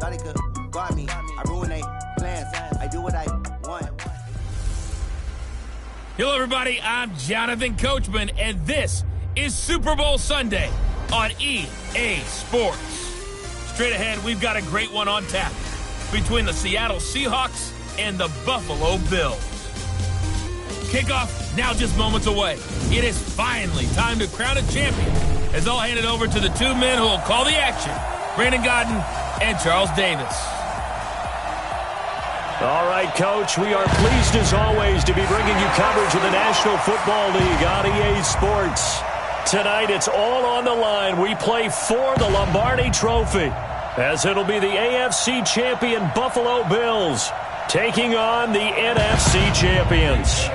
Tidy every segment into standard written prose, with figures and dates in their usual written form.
thought he could guard me. I ruin they plans. I do what I want. Hello, everybody. I'm Jonathan Coachman, and this is Super Bowl Sunday on EA Sports. Straight ahead, we've got a great one on tap between the Seattle Seahawks and the Buffalo Bills. Kickoff now just moments away. It is finally time to crown a champion, as I'll hand it over to the two men who will call the action, Brandon Gaudin and Charles Davis. All right, Coach, we are pleased as always to be bringing you coverage of the National Football League on EA Sports. Tonight, it's all on the line. We play for the Lombardi Trophy, as it'll be the AFC champion Buffalo Bills taking on the NFC champions.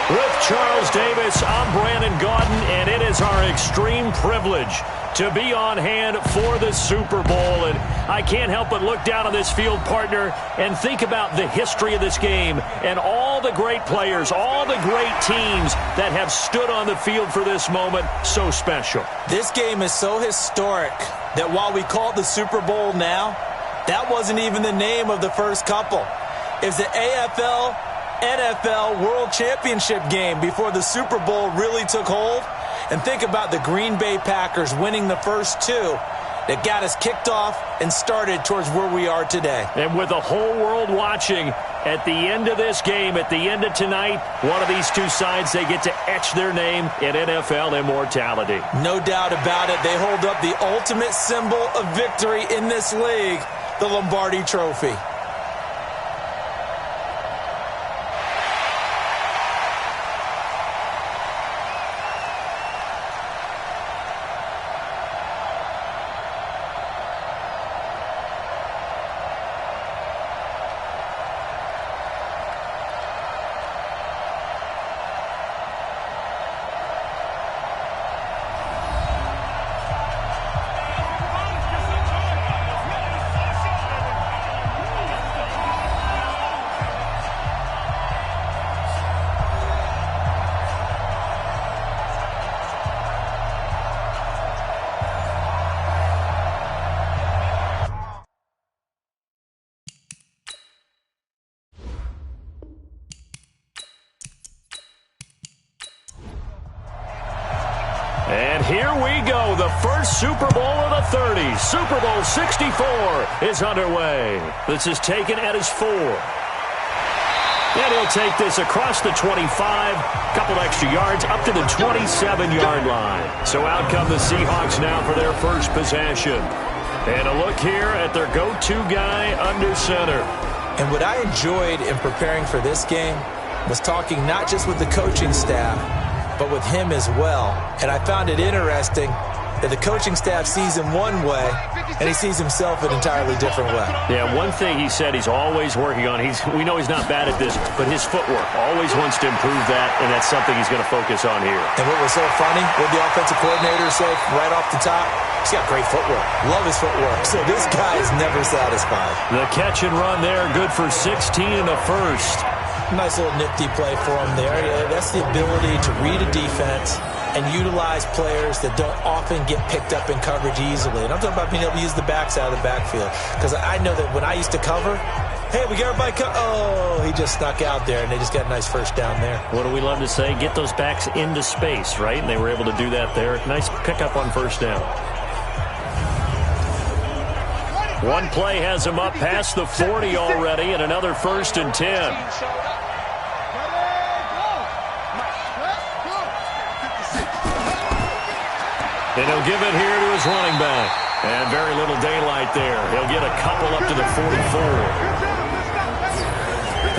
With Charles Davis, I'm Brandon Gaudin, and it is our extreme privilege to be on hand for the Super Bowl. And I can't help but look down on this field, partner, and think about the history of this game and all the great players, all the great teams that have stood on the field for this moment. So special. This game is so historic that while we call it the Super Bowl now, that wasn't even the name of the first couple. It's the AFL NFL World Championship game before the Super Bowl really took hold. And think about the Green Bay Packers winning the first two that got us kicked off and started towards where we are today. And with the whole world watching, at the end of this game, at the end of tonight, one of these two sides, they get to etch their name in NFL immortality. No doubt about it. They hold up the ultimate symbol of victory in this league, the Lombardi Trophy. And here we go, the first Super Bowl of the 30s. Super Bowl 64 is underway. This is taken at his 4. And he'll take this across the 25, couple extra yards, up to the 27-yard line. So out come the Seahawks now for their first possession. And a look here at their go-to guy under center. And what I enjoyed in preparing for this game was talking not just with the coaching staff, but with him as well. And I found it interesting that the coaching staff sees him one way, and he sees himself an entirely different way. Yeah, one thing he said he's always working on, we know he's not bad at this, but his footwork, always wants to improve that, and that's something he's going to focus on here. And what was so funny, what the offensive coordinator said right off the top, he's got great footwork. Love his footwork. So this guy is never satisfied. The catch and run there, good for 16 and a first. Nice little nifty play for him there. That's the ability to read a defense and utilize players that don't often get picked up in coverage easily. And I'm talking about being able to use the backs out of the backfield. Because I know that when I used to cover, hey, we got everybody oh, he just snuck out there, and they just got a nice first down there. What do we love to say? Get those backs into space, right? And they were able to do that there. Nice pickup on first down. One play has him up past the 40 already, and another 1st and 10. And he'll give it here to his running back. And very little daylight there. He'll get a couple up to the 44.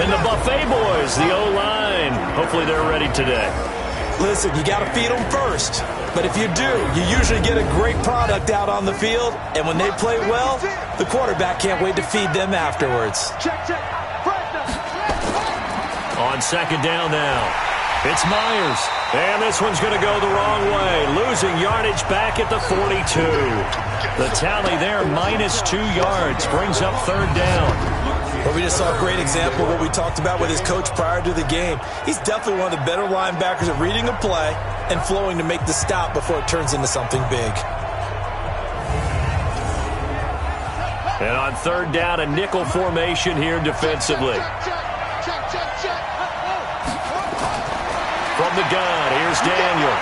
And the Buffet boys, the O-line, hopefully they're ready today. Listen, you got to feed them first. But if you do, you usually get a great product out on the field. And when they play well, the quarterback can't wait to feed them afterwards. On second down now. It's Myers. And this one's going to go the wrong way. Losing yardage back at the 42. The tally there, -2 yards. Brings up 3rd down. Well, we just saw a great example of what we talked about with his coach prior to the game. He's definitely one of the better linebackers at reading a play and flowing to make the stop before it turns into something big. And on third down, a nickel formation here defensively. From the gun, here's Daniel.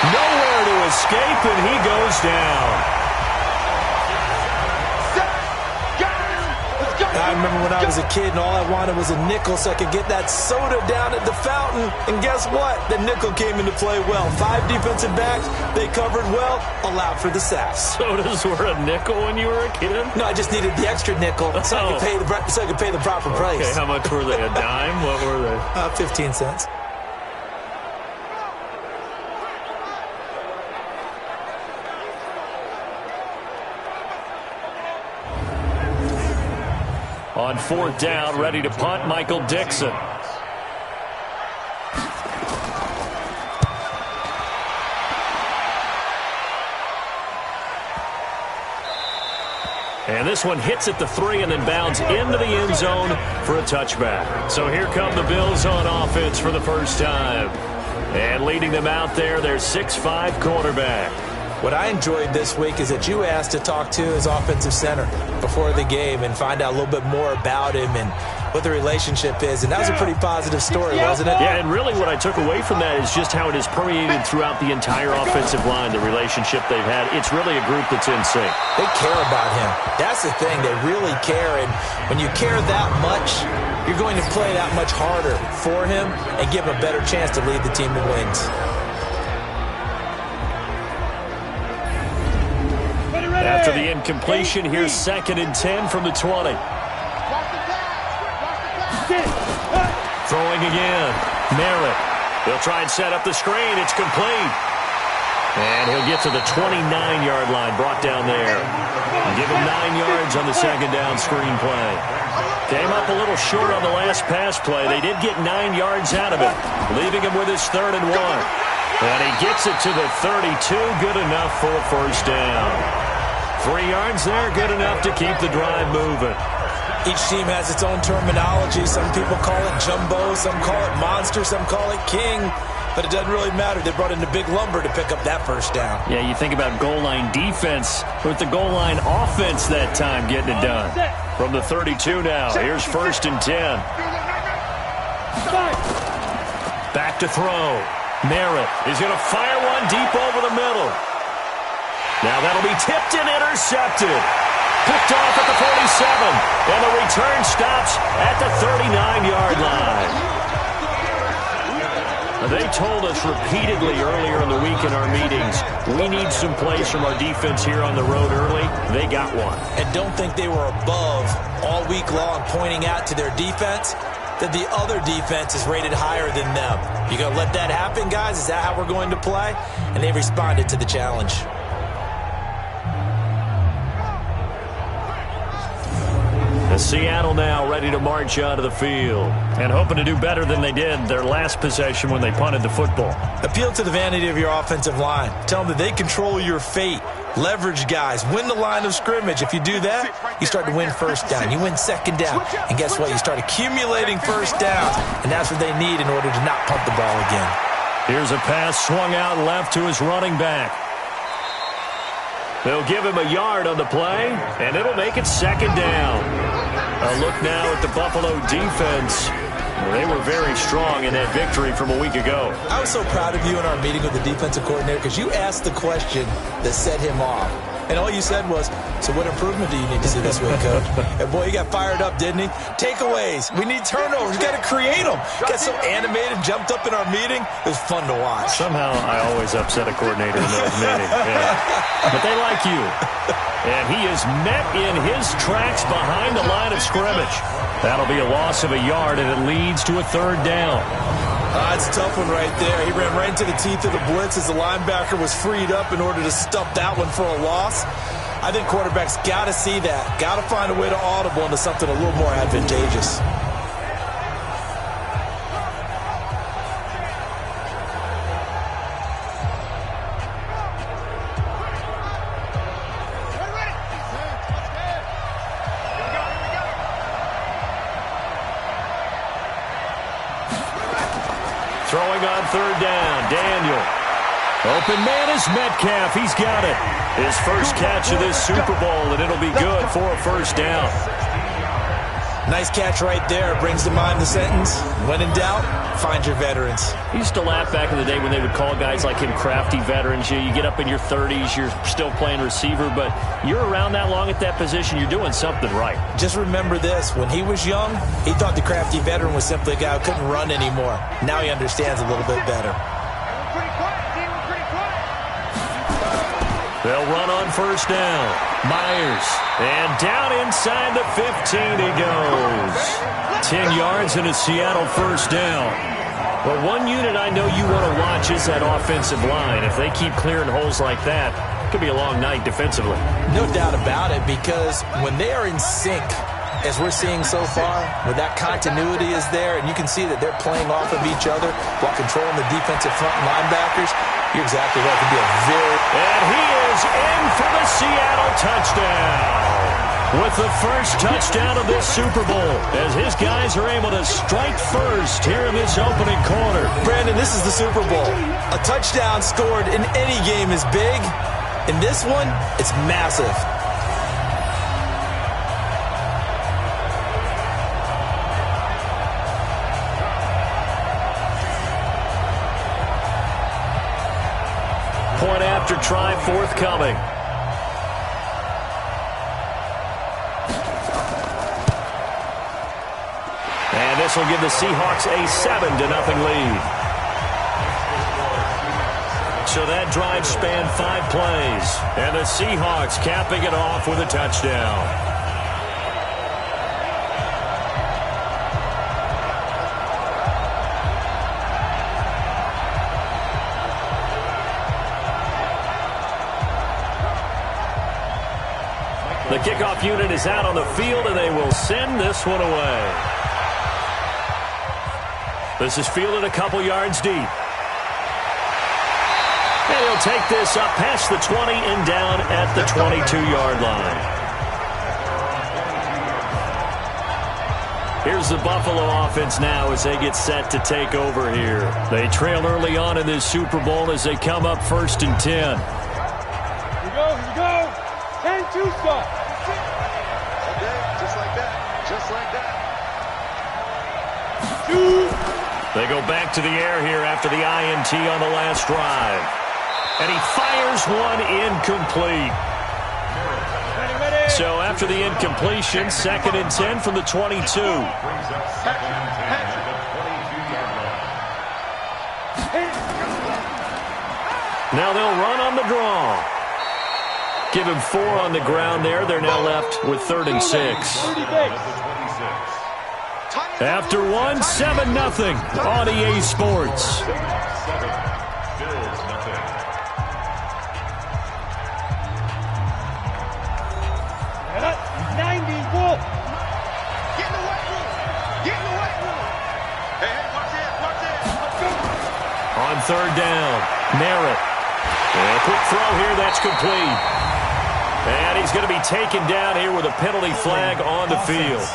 Nowhere to escape, and he goes down. I remember when I was a kid and all I wanted was a nickel so I could get that soda down at the fountain. And guess what? The nickel came into play well. 5 defensive backs, they covered well, allowed for the sacks. Sodas were a nickel when you were a kid? No, I just needed the extra nickel so I could pay the proper price. Okay, how much were they? A dime? What were they? 15 cents. On fourth down, ready to punt, Michael Dixon. And this one hits at the 3 and then bounds into the end zone for a touchback. So here come the Bills on offense for the first time. And leading them out there, their 6'5" quarterback. What I enjoyed this week is that you asked to talk to his offensive center before the game and find out a little bit more about him and what the relationship is. And that was a pretty positive story, wasn't it? Yeah, and really what I took away from that is just how it has permeated throughout the entire offensive line, the relationship they've had. It's really a group that's in sync. They care about him. That's the thing. They really care. And when you care that much, you're going to play that much harder for him and give him a better chance to lead the team to wins. After the incompletion, here's 2nd and 10 from the 20. Throwing again. Merritt. He'll try and set up the screen. It's complete. And he'll get to the 29-yard line, brought down there. Give him 9 yards on the 2nd down screen play. Came up a little short on the last pass play. They did get 9 yards out of it, leaving him with his 3rd and 1. And he gets it to the 32, good enough for a first down. 3 yards there, good enough to keep the drive moving. Each team has its own terminology. Some people call it jumbo, some call it monster, some call it king. But it doesn't really matter. They brought in the big lumber to pick up that first down. Yeah, you think about goal line defense with the goal line offense that time getting it done. From the 32 now, here's 1st and 10. Back to throw. Merritt is going to fire one deep over the middle. Now that'll be tipped and intercepted. Picked off at the 47. And the return stops at the 39-yard line. They told us repeatedly earlier in the week in our meetings, we need some plays from our defense here on the road early. They got one. And don't think they were above all week long pointing out to their defense that the other defense is rated higher than them. You going to let that happen, guys? Is that how we're going to play? And they responded to the challenge. Seattle now ready to march out of the field and hoping to do better than they did their last possession when they punted the football. Appeal to the vanity of your offensive line. Tell them that they control your fate. Leverage guys. Win the line of scrimmage. If you do that, you start to win first down. You win 2nd down. And guess what? You start accumulating first downs. And that's what they need in order to not punt the ball again. Here's a pass swung out left to his running back. They'll give him a yard on the play, and it'll make it 2nd down. A look now at the Buffalo defense. They were very strong in that victory from a week ago. I was so proud of you in our meeting with the defensive coordinator because you asked the question that set him off. And all you said was, so what improvement do you need to see this week, Coach? And boy, he got fired up, didn't he? Takeaways. We need turnovers. We got to create them. Got so animated, jumped up in our meeting. It was fun to watch. Somehow I always upset a coordinator in those meetings. Yeah. But they like you. And he is met in his tracks behind the line of scrimmage. That'll be a loss of a yard, and it leads to a 3rd down. It's a tough one right there. He ran right into the teeth of the blitz as the linebacker was freed up in order to stop that one for a loss. I think quarterbacks got to see that. Got to find a way to audible into something a little more advantageous. Throwing on 3rd down, Daniel. Open man is Metcalf. He's got it. His first catch of this Super Bowl, and it'll be good for a first down. Nice catch right there. Brings to mind the sentence, when in doubt, find your veterans. He used to laugh back in the day when they would call guys like him crafty veterans. You get up in your 30s, you're still playing receiver, but you're around that long at that position, you're doing something right. Just remember this. When he was young, he thought the crafty veteran was simply a guy who couldn't run anymore. Now he understands a little bit better. They'll run on first down. Myers. And down inside the 15 he goes. 10 yards and a Seattle first down. Well, one unit I know you want to watch is that offensive line. If they keep clearing holes like that, it could be a long night defensively. No doubt about it, because when they are in sync, as we're seeing so far, where that continuity is there, and you can see that they're playing off of each other while controlling the defensive front linebackers, you're exactly right. It could be a very... And he is in for the Seattle touchdown. With the first touchdown of this Super Bowl, as his guys are able to strike first here in this opening quarter. Brandon, this is the Super Bowl. A touchdown scored in any game is big. In this one, it's massive. Point after try forthcoming. And this will give the Seahawks a 7-0 lead. So that drive spanned 5 plays. And the Seahawks capping it off with a touchdown. The kickoff unit is out on the field, and they will send this one away. This is fielded a couple yards deep. And he'll take this up past the 20 and down at the 22-yard line. Here's the Buffalo offense now as they get set to take over here. They trail early on in this Super Bowl as they come up 1st and 10. Here we go. 10-2 start. Just like that. They go back to the air here after the INT on the last drive. And he fires one incomplete. So after the incompletion, 2nd and 10 from the 22. Now they'll run on the draw. Give him 4 on the ground there. They're now left with 3rd and 6. After one, 7-0 on EA Sports. On 3rd down, Merritt. And a quick throw here, that's complete. And he's going to be taken down here with a penalty flag on the field.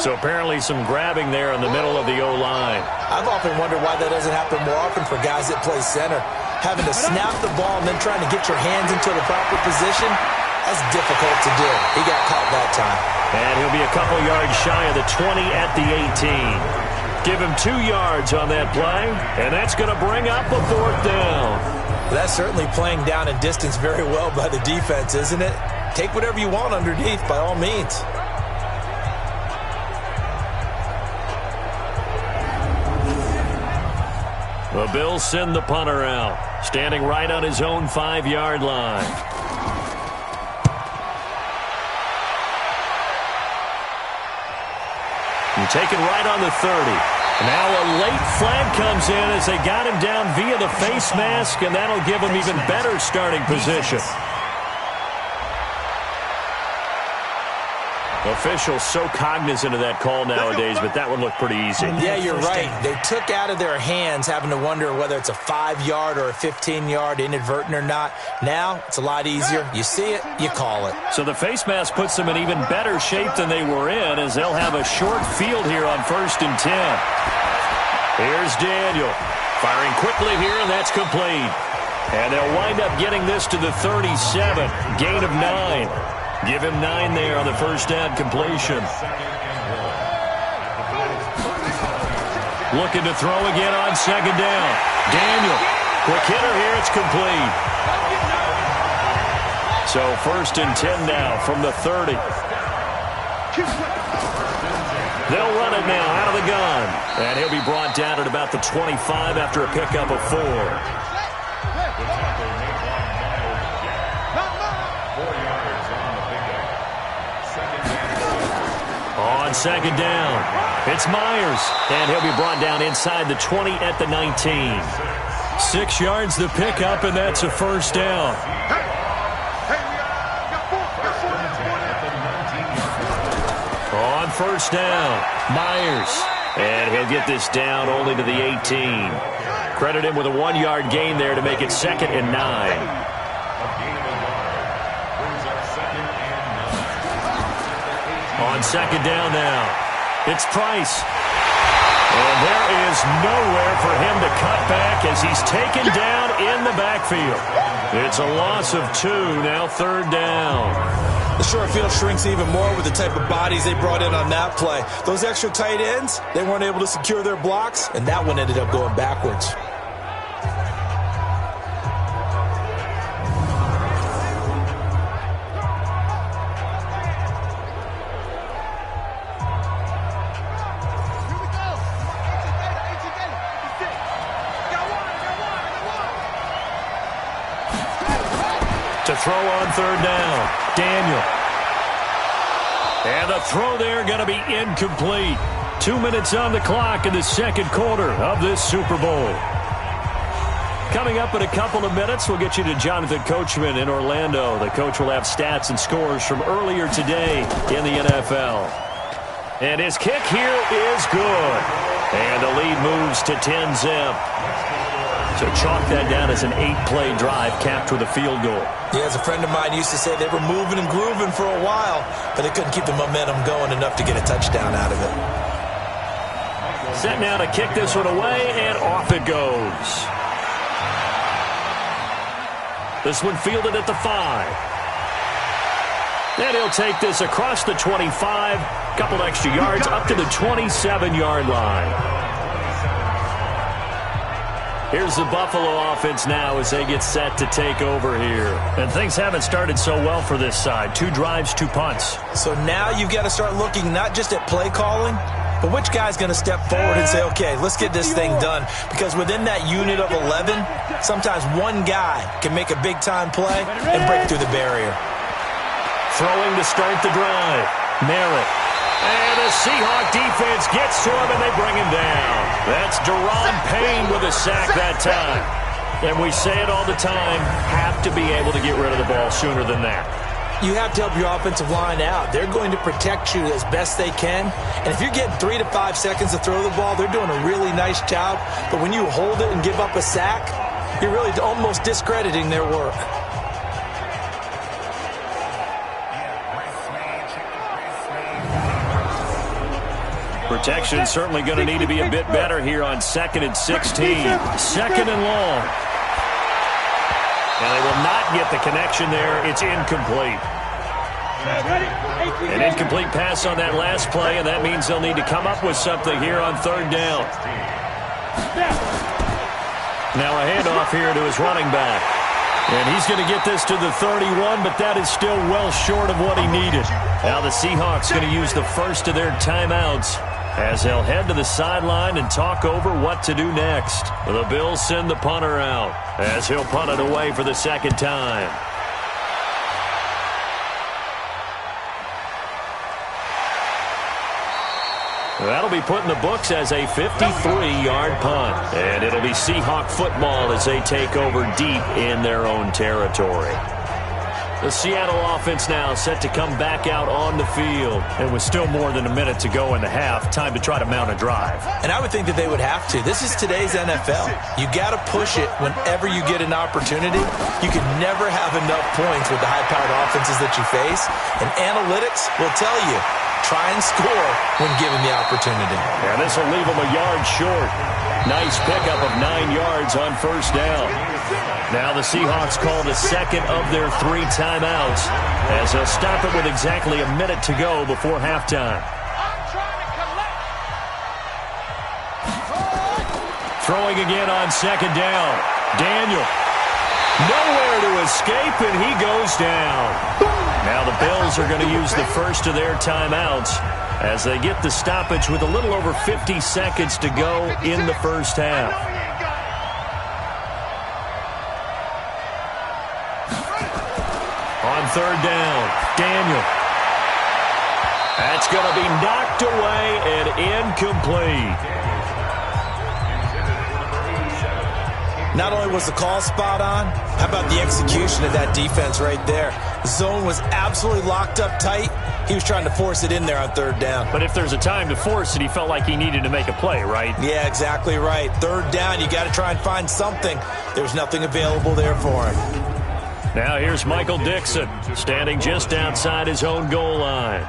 So apparently some grabbing there in the middle of the O-line. I've often wondered why that doesn't happen more often for guys that play center. Having to snap the ball and then trying to get your hands into the proper position, that's difficult to do. He got caught that time. And he'll be a couple yards shy of the 20 at the 18. Give him 2 yards on that play, and that's going to bring up a 4th down. That's certainly playing down and distance very well by the defense, isn't it? Take whatever you want underneath, by all means. The Bills send the punter out, standing right on his own 5-yard line. And taken right on the 30. Now a late flag comes in as they got him down via the face mask, and that'll give him even better starting position. Officials so cognizant of that call nowadays, but that one looked pretty easy. Yeah, you're right. They took out of their hands having to wonder whether it's a 5-yard or a 15-yard, inadvertent or not. Now, it's a lot easier. You see it, you call it. So the face mask puts them in even better shape than they were in, as they'll have a short field here on 1st and 10. Here's Daniel. Firing quickly here, and that's complete. And they'll wind up getting this to the 37. Gain of 9. Give him 9 there on the first down completion. Looking to throw again on second down. Daniel, quick hitter here, it's complete. So 1st and 10 now from the 30. They'll run it now out of the gun. And he'll be brought down at about the 25 after a pickup of 4. On second down, it's Myers. And he'll be brought down inside the 20 at the 19. 6 yards the pickup, and that's a first down. On first down, Myers. And he'll get this down only to the 18. Credit him with a 1-yard gain there to make it 2nd and 9. On second down now, it's Price. And there is nowhere for him to cut back as he's taken down in the backfield. It's a loss of 2, now 3rd down. The short field shrinks even more with the type of bodies they brought in on that play. Those extra tight ends, they weren't able to secure their blocks, and that one ended up going backwards. To throw on 3rd down, Daniel. And the throw there going to be incomplete. 2 minutes on the clock in the 2nd quarter of this Super Bowl. Coming up in a couple of minutes, we'll get you to Jonathan Coachman in Orlando. The coach will have stats and scores from earlier today in the NFL. And his kick here is good. And the lead moves to 10-zip. So chalk that down as an 8-play drive capped with a field goal. Yeah, as a friend of mine used to say, they were moving and grooving for a while, but they couldn't keep the momentum going enough to get a touchdown out of it. Set now to kick this one away, and off it goes. This one fielded at the 5. And he'll take this across the 25, couple extra yards up to the 27-yard line. Here's the Buffalo offense now as they get set to take over here. And things haven't started so well for this side. 2 drives, 2 punts. So now you've got to start looking not just at play calling, but which guy's going to step forward and say, okay, let's get this thing done. Because within that unit of 11, sometimes one guy can make a big-time play and break through the barrier. Throwing to start the drive. Merritt. And the Seahawk defense gets to him, and they bring him down. That's Daron Payne with a sack that time. And we say it all the time, have to be able to get rid of the ball sooner than that. You have to help your offensive line out. They're going to protect you as best they can. And if you're getting 3 to 5 seconds to throw the ball, they're doing a really nice job. But when you hold it and give up a sack, you're really almost discrediting their work. Protection certainly going to need to be a bit better here on 2nd and 16. 2nd and long. And they will not get the connection there. It's incomplete. An incomplete pass on that last play, and that means they'll need to come up with something here on 3rd down. Now a handoff here to his running back. And he's going to get this to the 31, but that is still well short of what he needed. Now the Seahawks going to use the first of their timeouts as they'll head to the sideline and talk over what to do next. The Bills send the punter out as he'll punt it away for the 2nd time. That'll be put in the books as a 53-yard punt. And it'll be Seahawk football as they take over deep in their own territory. The Seattle offense now set to come back out on the field. And with still more than a minute to go in the half, time to try to mount a drive. And I would think that they would have to. This is today's NFL. You got to push it whenever you get an opportunity. You can never have enough points with the high-powered offenses that you face. And analytics will tell you, try and score when given the opportunity. And this will leave them a yard short. Nice pickup of 9 yards on first down. Now the Seahawks call the second of their 3 timeouts as they'll stop it with exactly a minute to go before halftime. Throwing again on second down. Daniel. Nowhere to escape, and he goes down. Now the Bills are going to use the first of their timeouts as they get the stoppage with a little over 50 seconds to go in the first half. On third down, Daniel. That's going to be knocked away and incomplete. Not only was the call spot on, how about the execution of that defense right there? The zone was absolutely locked up tight. He was trying to force it in there on third down. But if there's a time to force it, he felt like he needed to make a play, right? Yeah, exactly right. Third down, you got to try and find something. There's nothing available there for him. Now here's Michael Dixon, standing just outside his own goal line.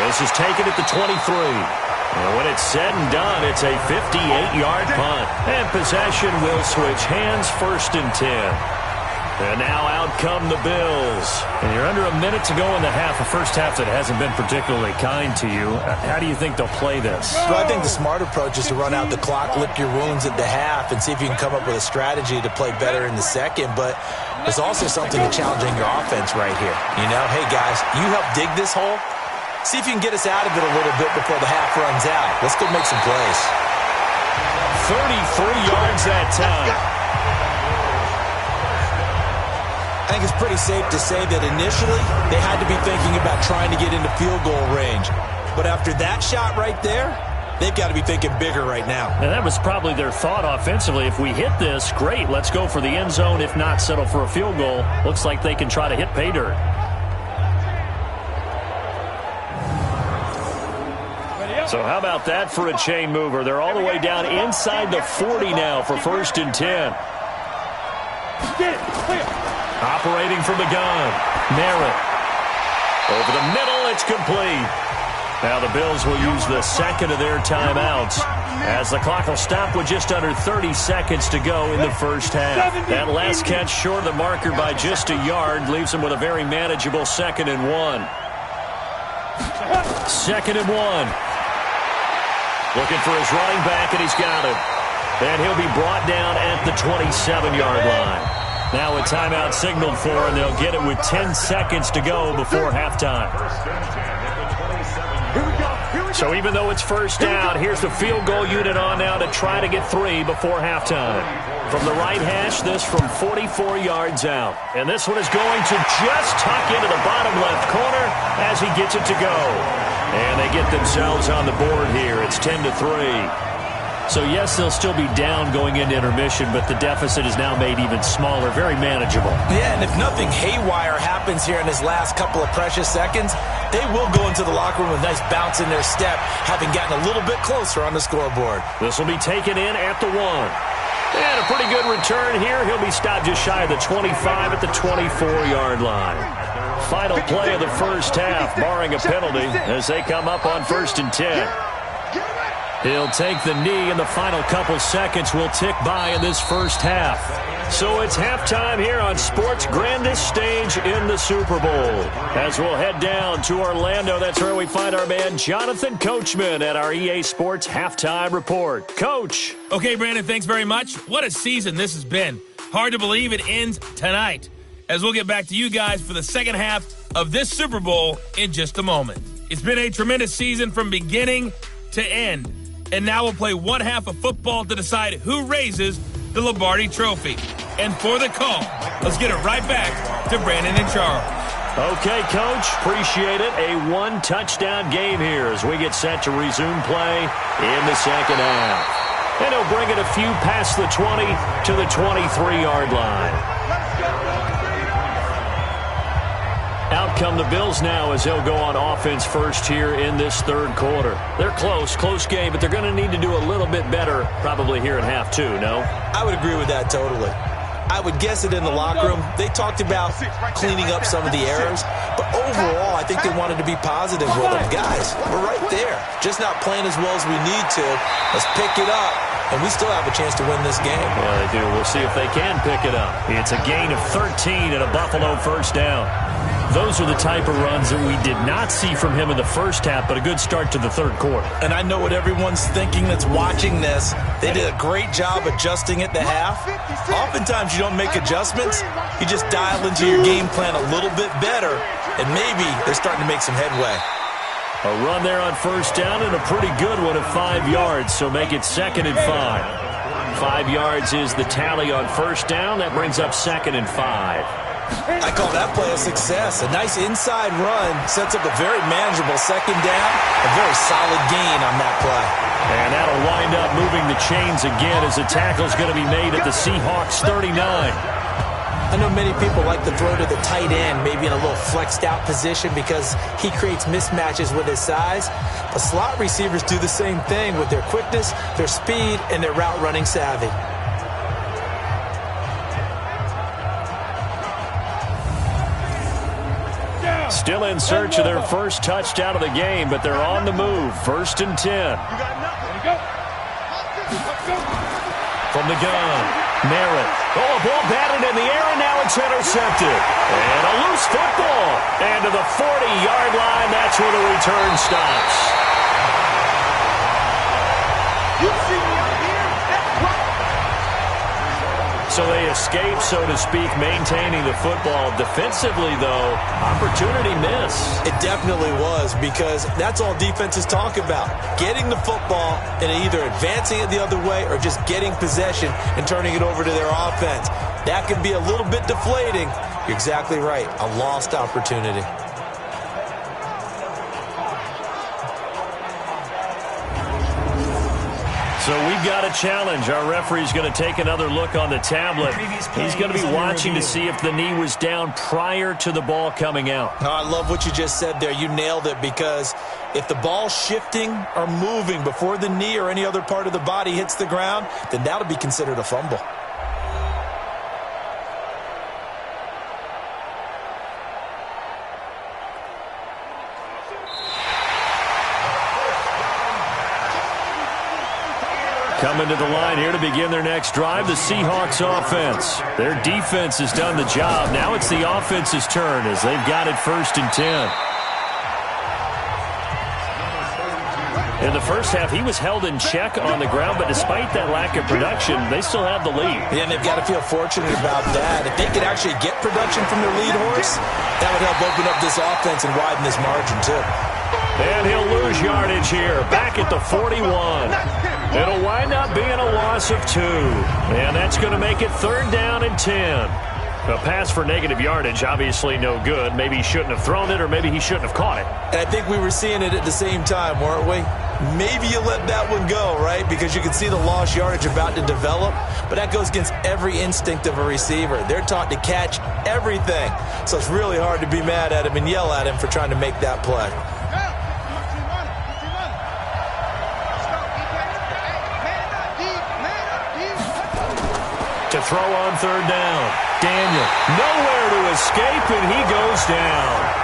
This is taken at the 23. And when it's said and done, it's a 58-yard punt. And possession will switch hands, first and 10. And now out come the Bills. And you're under a minute to go in the half, a first half that hasn't been particularly kind to you. How do you think they'll play this? Well, I think the smart approach is to run out the clock, lick your wounds at the half, and see if you can come up with a strategy to play better in the second. But there's also something to challenging your offense right here. You know, hey, guys, you help dig this hole. See if you can get us out of it a little bit before the half runs out. Let's go make some plays. 33 yards that time. I think it's pretty safe to say that initially they had to be thinking about trying to get into field goal range. But after that shot right there, they've got to be thinking bigger right now. And that was probably their thought offensively. If we hit this, great. Let's go for the end zone. If not, settle for a field goal. Looks like they can try to hit pay dirt. So how about that for a chain mover? They're all the way down inside the 40 now for first and 10. Operating from the gun. Merritt. Over the middle, it's complete. Now the Bills will use the second of their timeouts as the clock will stop with just under 30 seconds to go in the first half. That last catch short of the marker by just a yard leaves them with a very manageable 2nd and 1. 2nd and 1. Looking for his running back, and he's got him. And he'll be brought down at the 27-yard line. Now a timeout signaled for, and they'll get it with 10 seconds to go before halftime. So even though it's first down, here's the field goal unit on now to try to get 3 before halftime. From the right hash, this from 44 yards out. And this one is going to just tuck into the bottom left corner as he gets it to go. And they get themselves on the board here. It's 10-3. So, yes, they'll still be down going into intermission, but the deficit is now made even smaller, very manageable. Yeah, and if nothing haywire happens here in his last couple of precious seconds, they will go into the locker room with a nice bounce in their step, having gotten a little bit closer on the scoreboard. This will be taken in at the 1. And a pretty good return here. He'll be stopped just shy of the 25 at the 24-yard line. Final play of the first half, barring a penalty, as they come up on first and 10. He'll take the knee, and the final couple seconds will tick by in this first half. So it's halftime here on sports' grandest stage in the Super Bowl. As we'll head down to Orlando, that's where we find our man Jonathan Coachman at our EA Sports Halftime Report. Coach. Okay, Brandon, thanks very much. What a season this has been. Hard to believe it ends tonight, as we'll get back to you guys for the second half of this Super Bowl in just a moment. It's been a tremendous season from beginning to end. And now we'll play one half of football to decide who raises the Lombardi Trophy. And for the call, let's get it right back to Brandon and Charles. Okay, Coach, appreciate it. A one-touchdown game here as we get set to resume play in the second half. And he'll bring it a few past the 20 to the 23-yard line. Out come the Bills now as they'll go on offense first here in this third quarter. They're close game, but they're going to need to do a little bit better probably here at half 2, no? I would agree with that totally. I would guess it in the locker room. They talked about cleaning up some of the errors, but overall, I think they wanted to be positive with them. Guys, we're right there. Just not playing as well as we need to. Let's pick it up, and we still have a chance to win this game. Yeah, they do. We'll see if they can pick it up. It's a gain of 13 and a Buffalo first down. Those are the type of runs that we did not see from him in the first half, but a good start to the third quarter. And I know what everyone's thinking that's watching this. They did a great job adjusting at the half. Oftentimes you don't make adjustments. You just dial into your game plan a little bit better, and maybe they're starting to make some headway. A run there on first down and a pretty good one of 5 yards, so make it 2nd and 5. 5 yards is the tally on first down. That brings up 2nd and 5. I call that play a success. A nice inside run sets up a very manageable second down. A very solid gain on that play. And that'll wind up moving the chains again as the tackle's going to be made at the Seahawks 39. I know many people like to throw to the tight end, maybe in a little flexed out position because he creates mismatches with his size. But slot receivers do the same thing with their quickness, their speed, and their route running savvy. Still in search of their first touchdown of the game, but they're on the move. 1st and 10. From the gun, Merritt. Oh, a ball batted in the air, and now it's intercepted. And a loose football. And to the 40-yard line, that's where the return stops. You see me out here? That's right. So they escape, so to speak, maintaining the football. Defensively, though, opportunity miss. It definitely was, because that's all defenses talk about. Getting the football and either advancing it the other way or just getting possession and turning it over to their offense. That can be a little bit deflating. You're exactly right. A lost opportunity. So we've got a challenge. Our referee's going to take another look on the tablet. He's going to be watching to see if the knee was down prior to the ball coming out. Oh, I love what you just said there. You nailed it, because if the ball's shifting or moving before the knee or any other part of the body hits the ground, then that'll be considered a fumble. Coming to the line here to begin their next drive, the Seahawks offense. Their defense has done the job. Now it's the offense's turn as they've got it 1st and 10. In the first half, he was held in check on the ground, but despite that lack of production, they still have the lead. Yeah, and they've got to feel fortunate about that. If they could actually get production from their lead horse, that would help open up this offense and widen this margin too. And he'll lose yardage here, back at the 41. It'll wind up being a loss of 2. And that's going to make it 3rd down and 10. A pass for negative yardage, obviously no good. Maybe he shouldn't have thrown it, or maybe he shouldn't have caught it. And I think we were seeing it at the same time, weren't we? Maybe you let that one go, right? Because you can see the lost yardage about to develop. But that goes against every instinct of a receiver. They're taught to catch everything. So it's really hard to be mad at him and yell at him for trying to make that play. To throw on 3rd down. Daniel, nowhere to escape, and he goes down.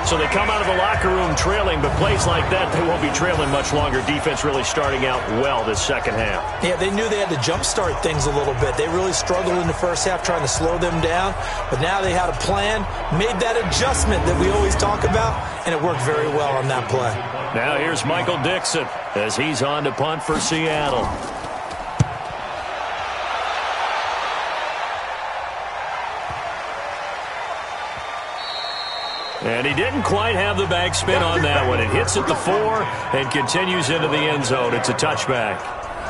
So they come out of the locker room trailing, but plays like that, they won't be trailing much longer. Defense really starting out well this second half. Yeah, they knew they had to jumpstart things a little bit. They really struggled in the first half trying to slow them down, but now they had a plan, made that adjustment that we always talk about, and it worked very well on that play. Now here's Michael Dixon as he's on to punt for Seattle. And he didn't quite have the backspin on that one. It hits at the 4 and continues into the end zone. It's a touchback.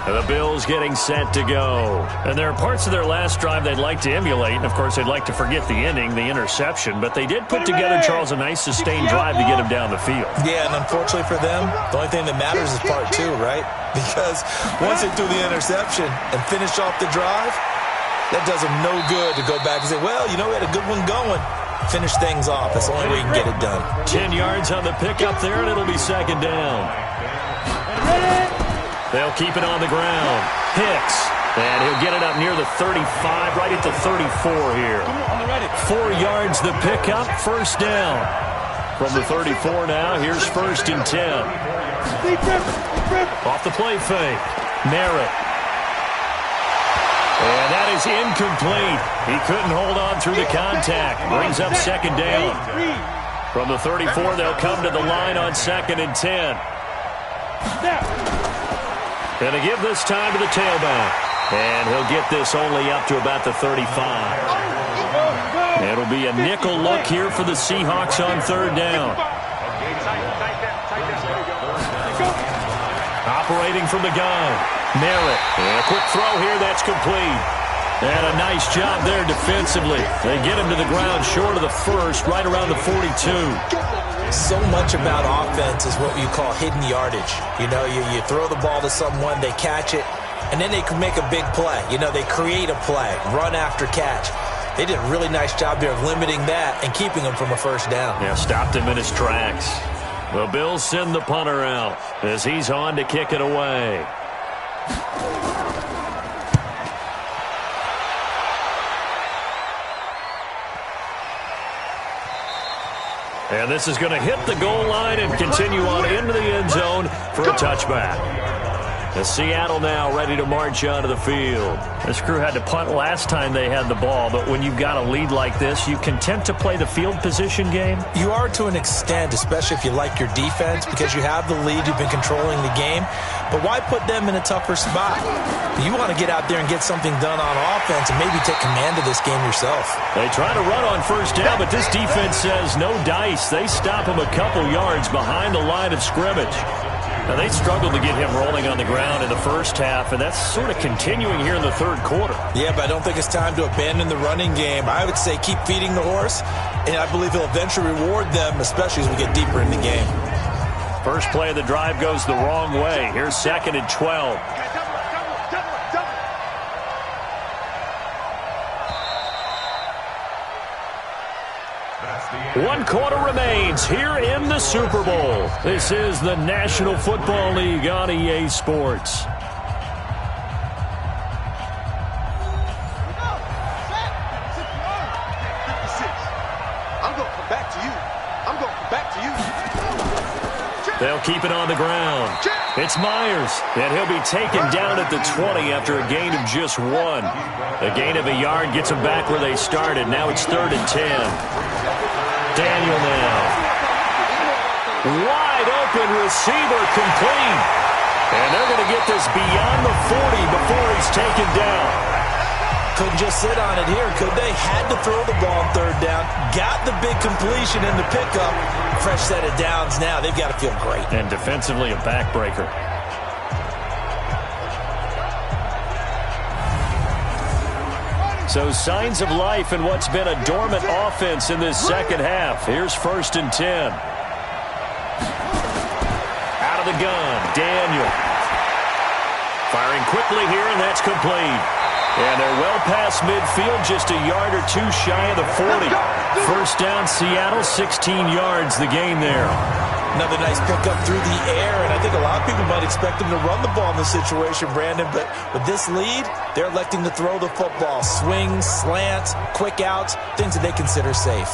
And the Bills getting set to go. And there are parts of their last drive they'd like to emulate. And, of course, they'd like to forget the ending, the interception. But they did put together, Charles, a nice sustained drive to get him down the field. Yeah, and unfortunately for them, the only thing that matters is part 2, right? Because once they threw the interception and finished off the drive, that does them no good to go back and say, well, you know, we had a good one going. Finish things off. That's the only way you can get it done. 10 yards on the pickup there, and it'll be 2nd down. They'll keep it on the ground. Hicks. And he'll get it up near the 35, right at the 34 here. 4 yards the pickup, first down. From the 34 now, here's 1st and 10. Off the play fake. Merritt. And that is incomplete. He couldn't hold on through the contact. Brings up 2nd down. From the 34, they'll come to the line on 2nd and 10. And they give this time to the tailback. And he'll get this only up to about the 35. It'll be a nickel look here for the Seahawks on 3rd down. Operating from the gun. Merritt. And a quick throw here. That's complete. And a nice job there defensively. They get him to the ground short of the 1st, right around the 42. So much about offense is what you call hidden yardage. You know, you throw the ball to someone, they catch it, and then they can make a big play. You know, they create a play, run after catch. They did a really nice job there of limiting that and keeping him from a 1st down. Yeah, stopped him in his tracks. The Bills send the punter out as he's on to kick it away. And this is going to hit the goal line and continue on into the end zone for a touchback. The Seattle now ready to march onto the field. This crew had to punt last time they had the ball, but when you've got a lead like this, you content to play the field position game? You are to an extent, especially if you like your defense, because you have the lead, you've been controlling the game. But why put them in a tougher spot? You want to get out there and get something done on offense and maybe take command of this game yourself. They try to run on 1st down, but this defense says no dice. They stop him a couple yards behind the line of scrimmage. Now, they struggled to get him rolling on the ground in the 1st half, and that's sort of continuing here in the 3rd quarter. Yeah, but I don't think it's time to abandon the running game. I would say keep feeding the horse, and I believe he'll eventually reward them, especially as we get deeper in the game. First play of the drive goes the wrong way. Here's 2nd and 12. One quarter remains here in the Super Bowl. This is the National Football League on EA Sports. I'm going to come back to you. I'm going to come back to you. They'll keep it on the ground. It's Myers, and he'll be taken down at the 20 after a gain of just 1. A gain of a yard gets them back where they started. Now it's 3rd and 10. Daniel now. Wide open receiver complete. And they're going to get this beyond the 40 before he's taken down. Couldn't just sit on it here, could they? Had to throw the ball on 3rd down. Got the big completion in the pickup. Fresh set of downs now. They've got to feel great. And defensively a backbreaker. So signs of life in what's been a dormant offense in this 2nd half. Here's 1st and 10. Out of the gun, Daniel. Firing quickly here, and that's complete. And they're well past midfield, just a yard or 2 shy of the 40. 1st down, Seattle, 16 yards the gain there. Another nice pickup through the air, and I think a lot of people might expect them to run the ball in this situation, Brandon, but with this lead, they're electing to throw the football. Swings, slants, quick outs, things that they consider safe.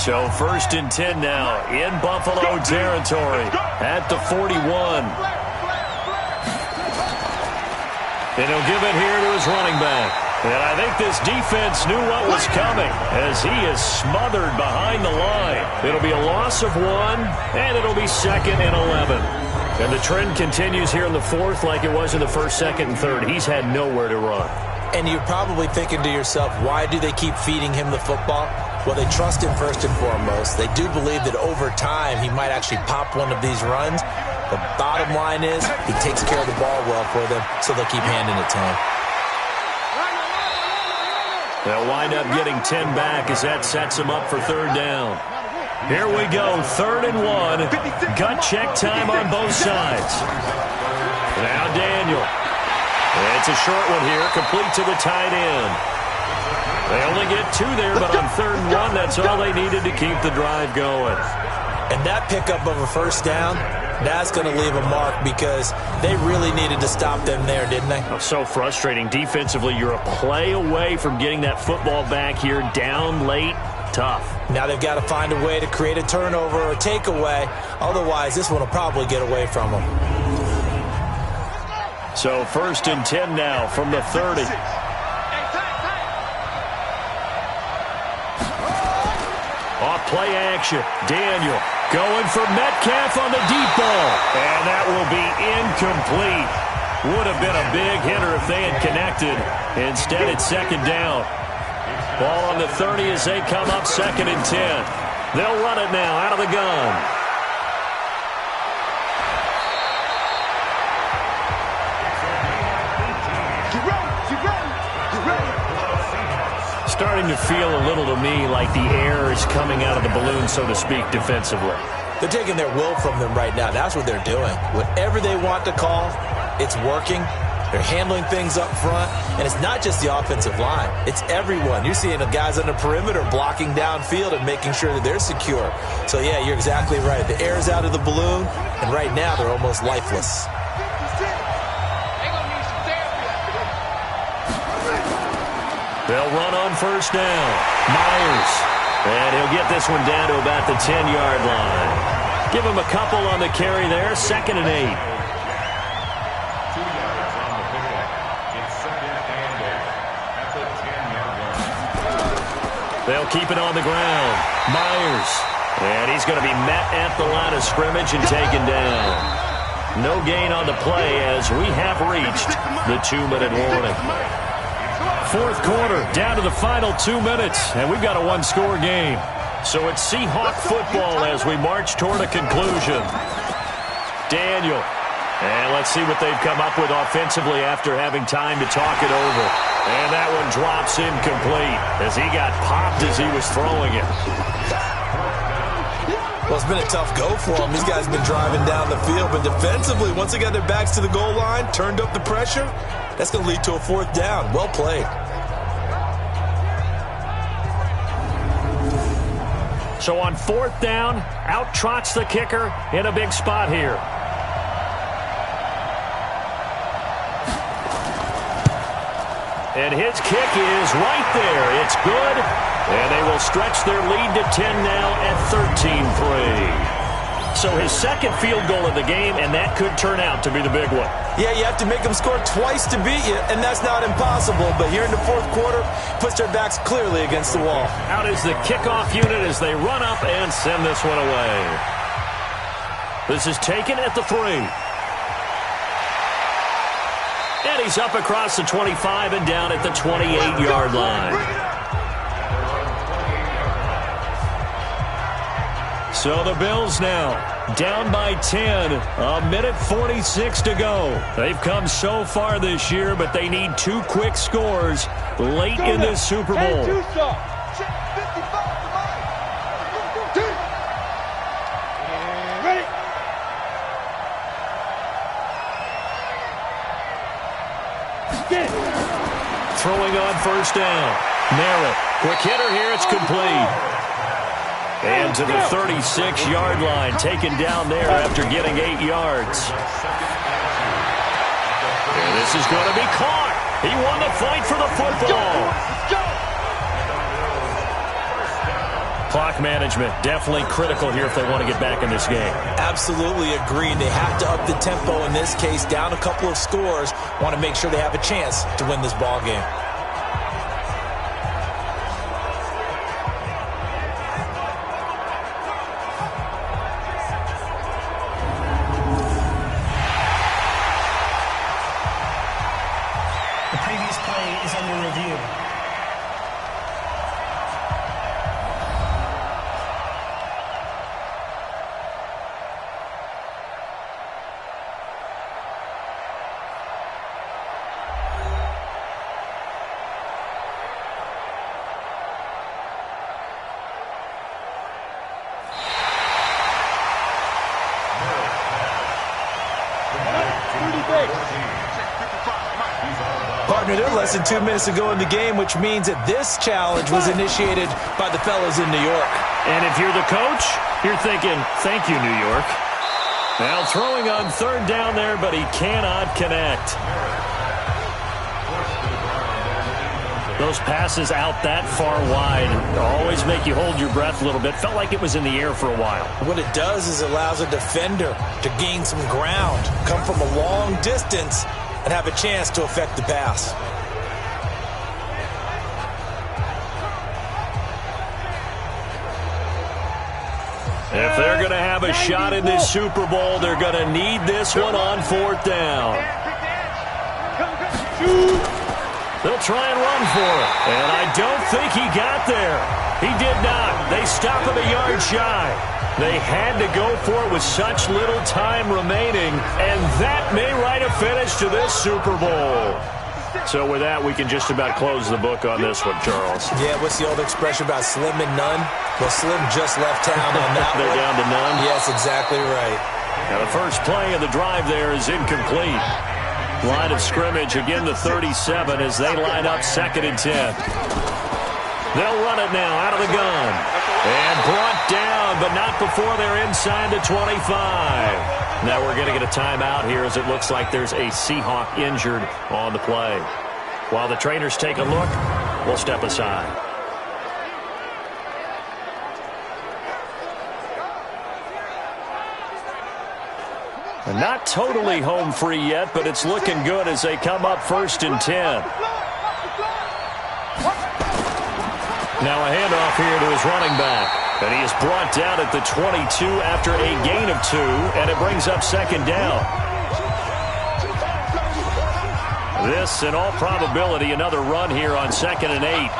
So 1st and 10 now in Buffalo territory at the 41. And he'll give it here to his running back. And I think this defense knew what was coming as he is smothered behind the line. It'll be a loss of 1, and it'll be 2nd and 11. And the trend continues here in the 4th like it was in the 1st, 2nd, and 3rd. He's had nowhere to run. And you're probably thinking to yourself, why do they keep feeding him the football? Well, they trust him first and foremost. They do believe that over time he might actually pop one of these runs. The bottom line is he takes care of the ball well for them, so they'll keep handing it to him. They'll wind up getting 10 back as that sets them up for 3rd down. Here we go, 3rd and 1. Gut check time on both sides. Now Daniel. It's a short one here, complete to the tight end. They only get 2 there, but on 3rd and 1, that's all they needed to keep the drive going. And that pickup of a first down, that's going to leave a mark because they really needed to stop them there, didn't they? Oh, so frustrating. Defensively, you're a play away from getting that football back here. Down late, tough. Now they've got to find a way to create a turnover or takeaway. Otherwise, this one will probably get away from them. So 1st and 10 now from the 30. Off play action. Daniel going for Metcalf on the deep ball. And that will be incomplete. Would have been a big hitter if they had connected. Instead, it's 2nd down. Ball on the 30 as they come up 2nd and 10. They'll run it now out of the gun. Starting to feel a little to me like the air is coming out of the balloon, so to speak, defensively. They're taking their will from them right now. That's what they're doing. Whatever they want to call, it's working. They're handling things up front, and it's not just the offensive line. It's everyone. You're seeing the guys on the perimeter blocking downfield and making sure that they're secure. So, yeah, you're exactly right. The air's out of the balloon, and right now they're almost lifeless. They'll run on 1st down. Myers. And he'll get this one down to about the 10-yard line. Give him a couple on the carry there. 2nd and 8. They'll keep it on the ground. Myers. And he's going to be met at the line of scrimmage and taken down. No gain on the play as we have reached the 2-minute warning. 4th quarter, down to the final 2 minutes, and we've got a one-score game. So it's Seahawk football as we march toward a conclusion. Daniel. And let's see what they've come up with offensively after having time to talk it over. And that one drops incomplete as he got popped as he was throwing it. Well, it's been a tough go for them. These guys have been driving down the field, but defensively, once they got their backs to the goal line, turned up the pressure, that's going to lead to a 4th down. Well played. So on 4th down, out trots the kicker in a big spot here. And his kick is right there. It's good. And they will stretch their lead to 10 now at 13-3. So his 2nd field goal of the game, and that could turn out to be the big one. Yeah, you have to make them score twice to beat you, and that's not impossible. But here in the 4th quarter, puts their backs clearly against the wall. Out is the kickoff unit as they run up and send this one away. This is taken at the 3. And he's up across the 25 and down at the 28-yard line. So the Bills now down by 10, a minute 46 to go. They've come so far this year, but they need 2 quick scores late in this Super Bowl. Throwing on 1st down. Merritt, quick hitter here, it's complete. And to the 36-yard line, taken down there after getting 8 yards. And this is going to be caught. He won the fight for the football. Clock management, definitely critical here if they want to get back in this game. Absolutely agreed. They have to up the tempo in this case, down a couple of scores. Want to make sure they have a chance to win this ball game. Partner, they're less than 2 minutes to go in the game, which means that this challenge was initiated by the fellas in New York. And if you're the coach, You're thinking, thank you, New York. Now throwing on third down there, but he cannot connect. Those passes out that far wide always make you hold your breath a little bit. Felt like it was in the air for a while. What it does is it allows a defender to gain some ground, come from a long distance, and have a chance to affect the pass. If they're going to have a shot in this Super Bowl, they're going to need this one on fourth down. They'll try and run for it, and I don't think he got there. He did not. They stop him a yard shy. They had to go for it with such little time remaining, and that may write a finish to this Super Bowl. So with that, we can just about close the book on this one, Charles. Yeah, what's the old expression about slim and none? Well, Slim just left town on that. They're down to none? Yes, exactly right. Now the first play of the drive there is incomplete. Line of scrimmage, again the 37 as they line up 2nd and 10. They'll run it now out of the gun. And brought down, but not before they're inside the 25. Now we're going to get a timeout here as it looks like there's a Seahawk injured on the play. While the trainers take a look, we'll step aside. Not totally home free yet, but it's looking good as they come up 1st and 10. Now a handoff here to his running back. And he is brought down at the 22 after a gain of 2, and it brings up 2nd down. This, in all probability, another run here on 2nd and 8.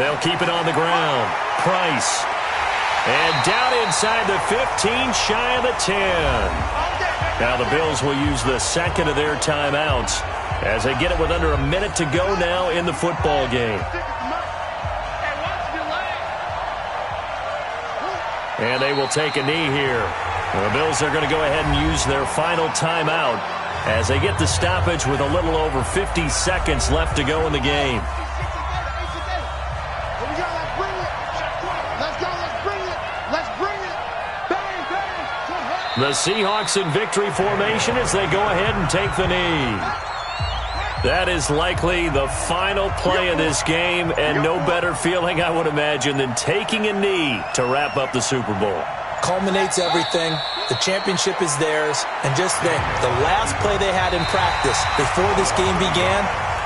They'll keep it on the ground. Price. And down inside the 15, shy of the 10. Now the Bills will use the 2nd of their timeouts as they get it with under a minute to go now in the football game. And they will take a knee here. The Bills are going to go ahead and use their final timeout as they get the stoppage with a little over 50 seconds left to go in the game. The Seahawks in victory formation as they go ahead and take the knee. That is likely the final play of this game, and no better feeling, I would imagine, than taking a knee to wrap up the Super Bowl. Culminates everything. The championship is theirs. And just think, the last play they had in practice before this game began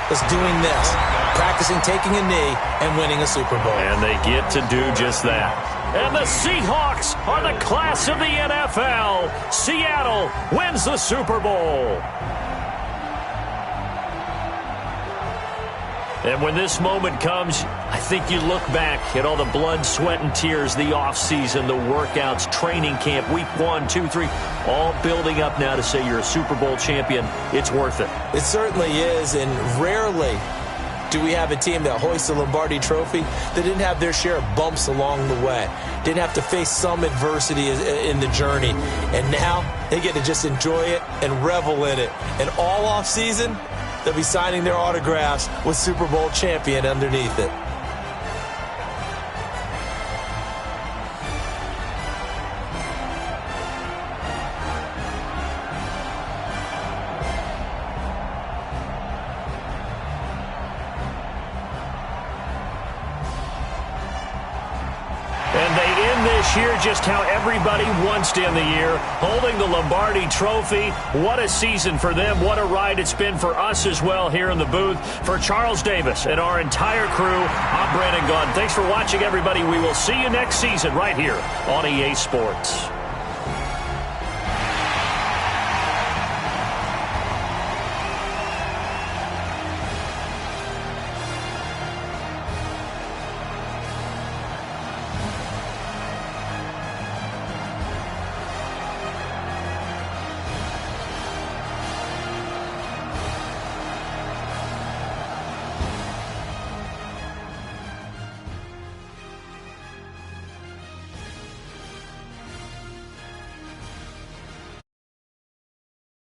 was doing this, practicing taking a knee and winning a Super Bowl. And they get to do just that. And the Seahawks are the class of the NFL. Seattle wins the Super Bowl. And when this moment comes, I think you look back at all the blood, sweat, and tears, the offseason, the workouts, training camp, week 1, 2, 3, all building up now to say you're a Super Bowl champion. It's worth it. It certainly is, and rarely do we have a team that hoists the Lombardi Trophy that didn't have their share of bumps along the way, didn't have to face some adversity in the journey, and now they get to just enjoy it and revel in it. And all offseason, they'll be signing their autographs with Super Bowl champion underneath it. Year just how everybody wants to end the year, holding the Lombardi Trophy. What a season for them. What a ride it's been for us as well here in the booth. For Charles Davis and our entire crew, I'm Brandon Gaudin. Thanks for watching, everybody. We will see you next season right here on EA Sports.